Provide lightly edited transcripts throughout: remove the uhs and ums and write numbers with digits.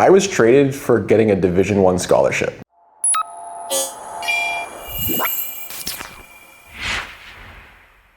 I was traded for getting a Division I scholarship.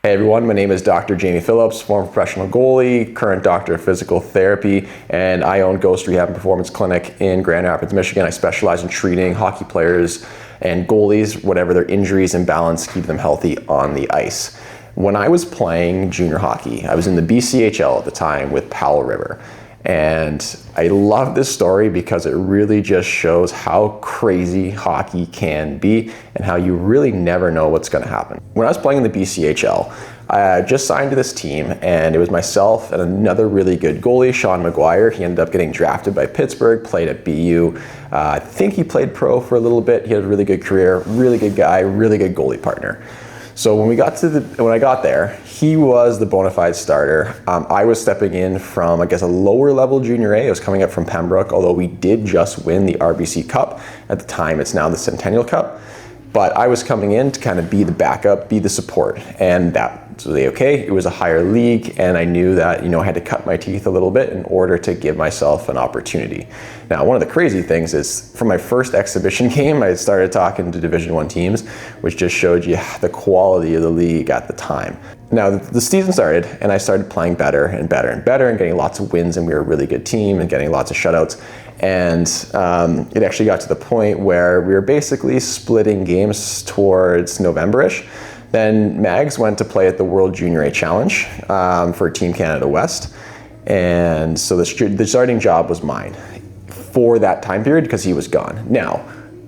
Hey everyone, my name is Dr. Jamie Phillips, former professional goalie, current doctor of physical therapy, and I own Ghost Rehab and Performance Clinic in Grand Rapids, Michigan. I specialize in treating hockey players and goalies, whatever their injuries and balance, keep them healthy on the ice. When I was playing junior hockey, I was in the BCHL at the time with Powell River. And I love this story because it really just shows how crazy hockey can be and how you really never know what's going to happen. When I was playing in the BCHL, I just signed to this team, and it was myself and another really good goalie, Sean McGuire. He ended up getting drafted by Pittsburgh, played at BU. I think he played pro for a little bit. He had a really good career, really good guy, really good goalie partner. So when I got there, he was the bona fide starter. I was stepping in from, I guess, a lower level junior A. I was coming up from Pembroke, although we did just win the RBC Cup. At the time, it's now the Centennial Cup. But I was coming in to kind of be the backup, be the support, and that was really okay. It was a higher league, and I knew that, I had to cut my teeth a little bit in order to give myself an opportunity. Now, one of the crazy things is, for my first exhibition game, I started talking to Division I teams, which just showed you the quality of the league at the time. Now, the season started, and I started playing better and better and better, and getting lots of wins, and we were a really good team, and getting lots of shutouts. And it actually got to the point where we were basically splitting games towards November-ish. Then Mags went to play at the World Junior A Challenge for Team Canada West. And so the starting job was mine for that time period because he was gone. Now,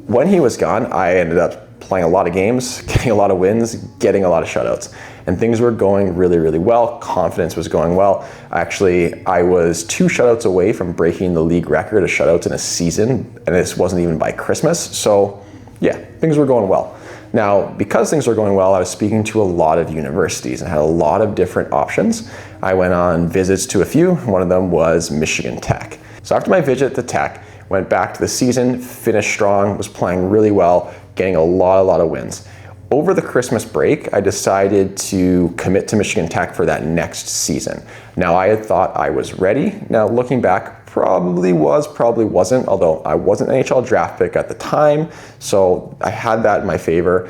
when he was gone, I ended up playing a lot of games, getting a lot of wins, getting a lot of shutouts. And things were going really, really well. Confidence was going well. Actually, I was 2 shutouts away from breaking the league record of shutouts in a season, and this wasn't even by Christmas. So yeah, things were going well. Now, because things were going well, I was speaking to a lot of universities and had a lot of different options. I went on visits to a few. One of them was Michigan Tech. So after my visit to Tech, went back to the season, finished strong, was playing really well, getting a lot of wins. Over the Christmas break, I decided to commit to Michigan Tech for that next season. Now, I had thought I was ready. Now, looking back, probably was, probably wasn't, although I wasn't an NHL draft pick at the time, so I had that in my favor.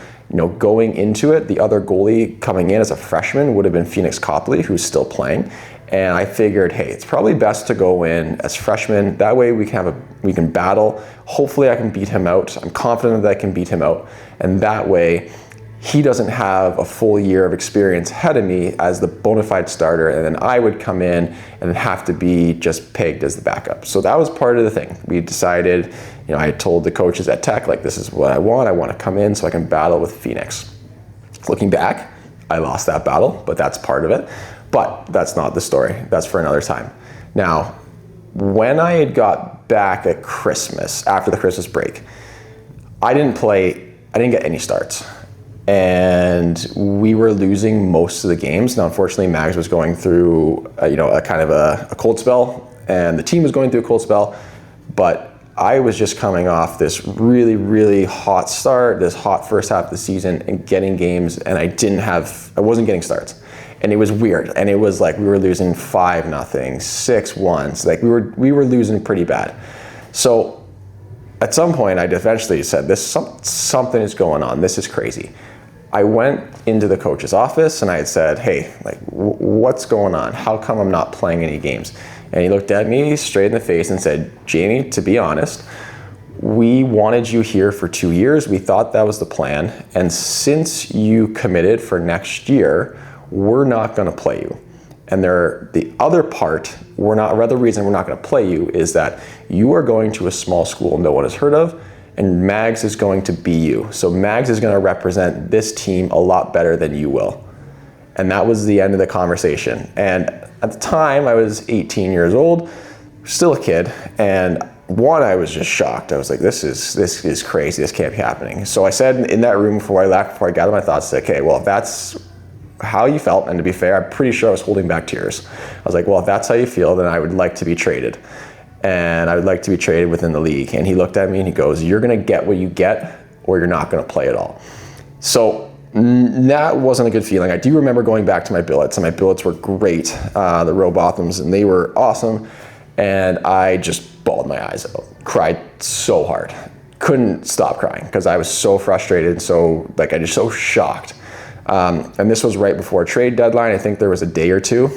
Going into it, the other goalie coming in as a freshman would have been Phoenix Copley, who's still playing. And I figured, hey, it's probably best to go in as freshmen. That way we can battle. Hopefully I can beat him out. I'm confident that I can beat him out. And that way he doesn't have a full year of experience ahead of me as the bona fide starter. And then I would come in and have to be just pegged as the backup. So that was part of the thing. We decided, I told the coaches at Tech, this is what I want. I want to come in so I can battle with Phoenix. Looking back, I lost that battle, but that's part of it. But that's not the story. That's for another time. Now, when I had got back at Christmas, after the Christmas break, I didn't get any starts. And we were losing most of the games. Now, unfortunately, Mags was going through, a kind of a cold spell, and the team was going through a cold spell, but I was just coming off this really, really hot start, this hot first half of the season, and getting games, and I wasn't getting starts. And it was weird. And it was like we were losing 5-0, 6-1. We were losing pretty bad. So at some point, I eventually said, something is going on. This is crazy. I went into the coach's office and I had said, hey, what's going on? How come I'm not playing any games? And he looked at me straight in the face and said, Jamie, to be honest, we wanted you here for 2 years. We thought that was the plan. And since you committed for next year, we're not going to play you. And the other reason we're not going to play you is that you are going to a small school no one has heard of, and Mags is going to be you. So Mags is going to represent this team a lot better than you will. And that was the end of the conversation. And at the time, I was 18 years old, still a kid, and I was just shocked. I was like, this is crazy. This can't be happening. So I said in that room before I left, before I gathered my thoughts, I said, okay, well, if that's how you felt, and to be fair, I'm pretty sure I was holding back tears. I was like, well, if that's how you feel, then I would like to be traded. And I would like to be traded within the league. And he looked at me and he goes, you're going to get what you get, or you're not going to play at all. So that wasn't a good feeling. I do remember going back to my billets, and my billets were great, the Robothams, and they were awesome. And I just bawled my eyes out, cried so hard. Couldn't stop crying because I was so frustrated and so, like, I just so shocked. And this was right before trade deadline. I think there was a day or two.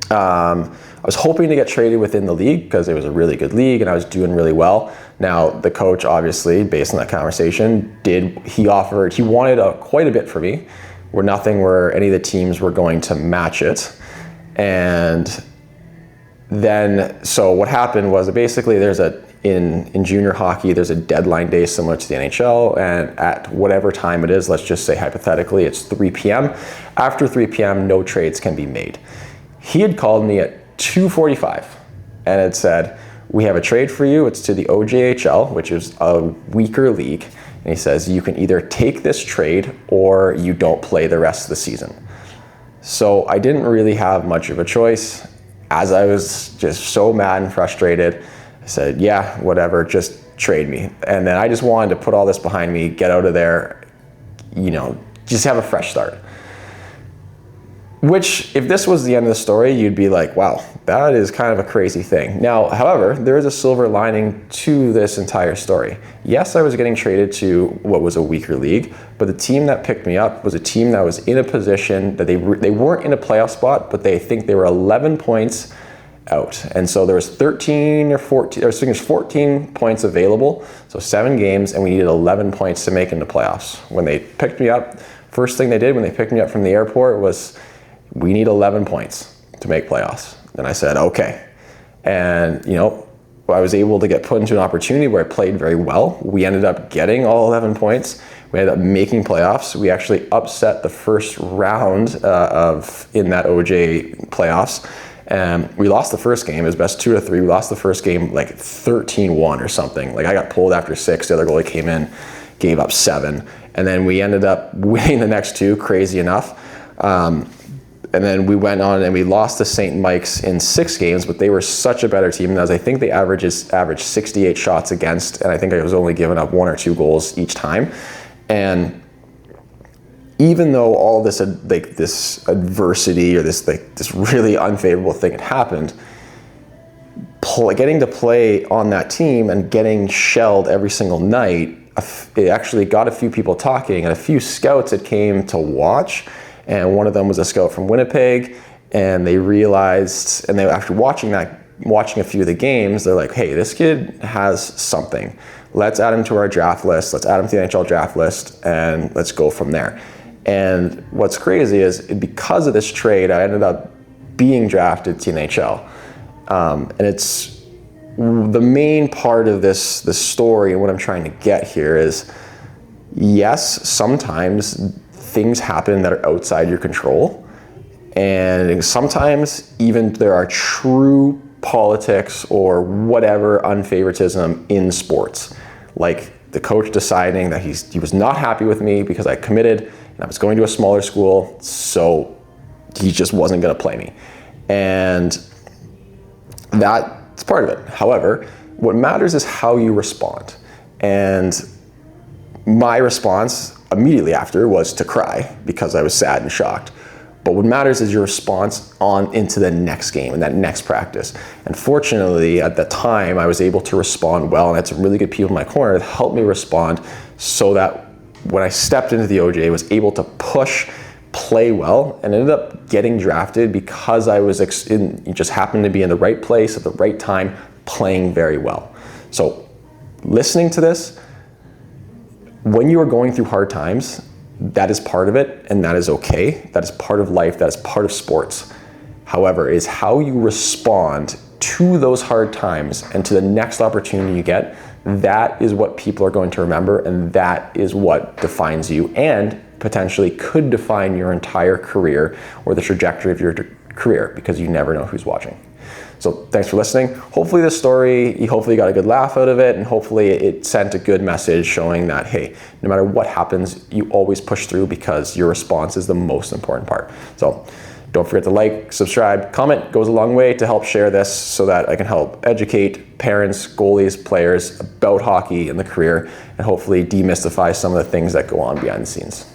I was hoping to get traded within the league because it was a really good league and I was doing really well. Now, the coach, obviously, based on that conversation, he wanted quite a bit for me, where any of the teams were going to match it. And then, so what happened was basically in junior hockey, there's a deadline day similar to the NHL, and at whatever time it is, let's just say hypothetically, it's 3 p.m. After 3 p.m., no trades can be made. He had called me at 2:45 and had said, we have a trade for you. It's to the OJHL, which is a weaker league. And he says, you can either take this trade or you don't play the rest of the season. So I didn't really have much of a choice. As I was just so mad and frustrated, I said, yeah, whatever, just trade me. And then I just wanted to put all this behind me, get out of there, just have a fresh start. Which, if this was the end of the story, you'd be like, wow, that is kind of a crazy thing. Now, however, there is a silver lining to this entire story. Yes, I was getting traded to what was a weaker league, but the team that picked me up was a team that was in a position that they weren't in a playoff spot, but they were 11 points out. And so there was 13 or 14, I think there's 14 points available, so 7 games, and we needed 11 points to make into playoffs. When they picked me up, first thing they did when they picked me up from the airport was, we need 11 points to make playoffs. And I said, okay. And, I was able to get put into an opportunity where I played very well. We ended up getting all 11 points. We ended up making playoffs. We actually upset the first round in that OJ playoffs. And we lost the first game. It was best 2-3. We lost the first game like 13-1 or something. Like, I got pulled after 6. The other goalie came in, gave up 7. And then we ended up winning the next 2, crazy enough. And then we went on and we lost to St. Mike's in 6 games, but they were such a better team than us. I think they averaged 68 shots against, and I think I was only giving up 1 or 2 goals each time. And even though all this this adversity or this really unfavorable thing had happened, getting to play on that team and getting shelled every single night, it actually got a few people talking, and a few scouts that came to watch. And one of them was a scout from Winnipeg, and they realized, and after watching a few of the games, they're like, hey, this kid has something. Let's add him to our draft list. Let's add him to the NHL draft list, and let's go from there. And what's crazy is, because of this trade, I ended up being drafted to the NHL. And it's the main part of this story, and what I'm trying to get here is, yes, sometimes things happen that are outside your control. And sometimes even there are true politics or whatever unfavoritism in sports. Like the coach deciding that he was not happy with me because I committed and I was going to a smaller school, so he just wasn't going to play me. And that's part of it. However, what matters is how you respond. And my response immediately after was to cry because I was sad and shocked. But what matters is your response on into the next game and that next practice. And fortunately, at that time, I was able to respond well, and I had some really good people in my corner that helped me respond, so that when I stepped into the OJ, I was able to push, play well, and ended up getting drafted because I was just happened to be in the right place at the right time, playing very well. So listening to this, when you are going through hard times, that is part of it, and that is okay. That is part of life. That is part of sports. However, is how you respond to those hard times and to the next opportunity you get. That is what people are going to remember, and that is what defines you, and potentially could define your entire career or the trajectory of your career, because you never know who's watching. So thanks for listening. Hopefully this story, you hopefully got a good laugh out of it, and hopefully it sent a good message showing that, hey, no matter what happens, you always push through, because your response is the most important part. So don't forget to like, subscribe, comment. Goes a long way to help share this so that I can help educate parents, goalies, players about hockey and the career, and hopefully demystify some of the things that go on behind the scenes.